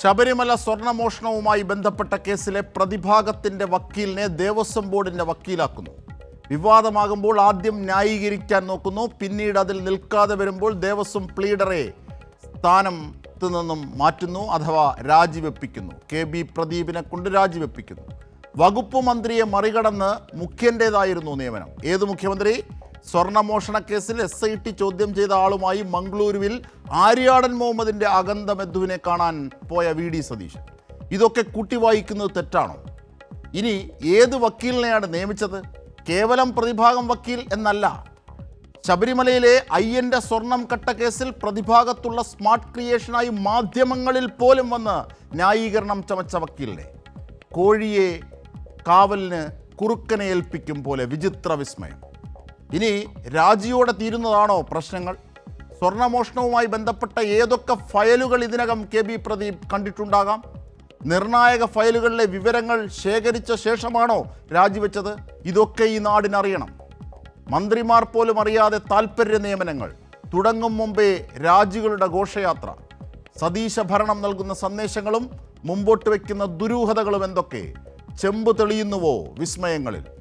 ശബരിമല സ്വർണ്ണമോഷണവുമായി ബന്ധപ്പെട്ട കേസിലെ പ്രതിഭാഗത്തിന്റെ വക്കീലിനെ ദേവസ്വം ബോർഡിന്റെ വക്കീലാക്കുന്നു. വിവാദമാകുമ്പോൾ ആദ്യം ന്യായീകരിക്കാൻ നോക്കുന്നു, പിന്നീട് അതിൽ നിൽക്കാതെ വരുമ്പോൾ ദേവസ്വം പ്ലീഡറെ സ്ഥാനത്ത് നിന്നും മാറ്റുന്നു അഥവാ രാജിവെപ്പിക്കുന്നു. KB പ്രദീപിനെ കൊണ്ട് രാജിവെപ്പിക്കുന്നു. വകുപ്പ് മന്ത്രിയെ മറികടന്ന് മുഖ്യൻ്റേതായിരുന്നു നിയമനം. ഏത് മുഖ്യമന്ത്രി? സ്വർണ്ണമോഷണ കേസിൽ SIT ചോദ്യം ചെയ്ത ആളുമായി മംഗളൂരുവിൽ ആര്യാടൻ മുഹമ്മദിൻ്റെ അഗന്തമെദ്ദുവിനെ കാണാൻ പോയ VD സതീശൻ. ഇതൊക്കെ കൂട്ടി വായിക്കുന്നത് തെറ്റാണോ? ഇനി ഏത് വക്കീലിനെയാണ് നിയമിച്ചത്? കേവലം പ്രതിഭാഗം വക്കീൽ എന്നല്ല. ശബരിമലയിലെ അയ്യൻ്റെ സ്വർണം കട്ട കേസിൽ പ്രതിഭാഗത്തുള്ള സ്മാർട്ട് ക്രിയേഷനായി മാധ്യമങ്ങളിൽ പോലും വന്ന് ന്യായീകരണം ചമച്ച വക്കീലിനെ. കോഴിയെ കാവലിന് കുറുക്കനെ ഏൽപ്പിക്കും പോലെ വിചിത്ര വിസ്മയം. ഇനി രാജിയോടെ തീരുന്നതാണോ പ്രശ്നങ്ങൾ? സ്വർണ്ണമോഷണവുമായി ബന്ധപ്പെട്ട ഏതൊക്കെ ഫയലുകൾ ഇതിനകം KB പ്രദീപ് കണ്ടിട്ടുണ്ടാകാം? നിർണായക ഫയലുകളിലെ വിവരങ്ങൾ ശേഖരിച്ച ശേഷമാണോ രാജിവെച്ചത്? ഇതൊക്കെ ഈ നാടിനറിയണം. മന്ത്രിമാർ പോലും അറിയാതെ താൽപ്പര്യ നിയമനങ്ങൾ, തുടങ്ങും മുമ്പേ രാജികളുടെ ഘോഷയാത്ര, സതീശ ഭരണം നൽകുന്ന സന്ദേശങ്ങളും മുമ്പോട്ട് വയ്ക്കുന്ന ദുരൂഹതകളും എന്തൊക്കെ ചെമ്പ് തെളിയുന്നുവോ വിസ്മയങ്ങളിൽ?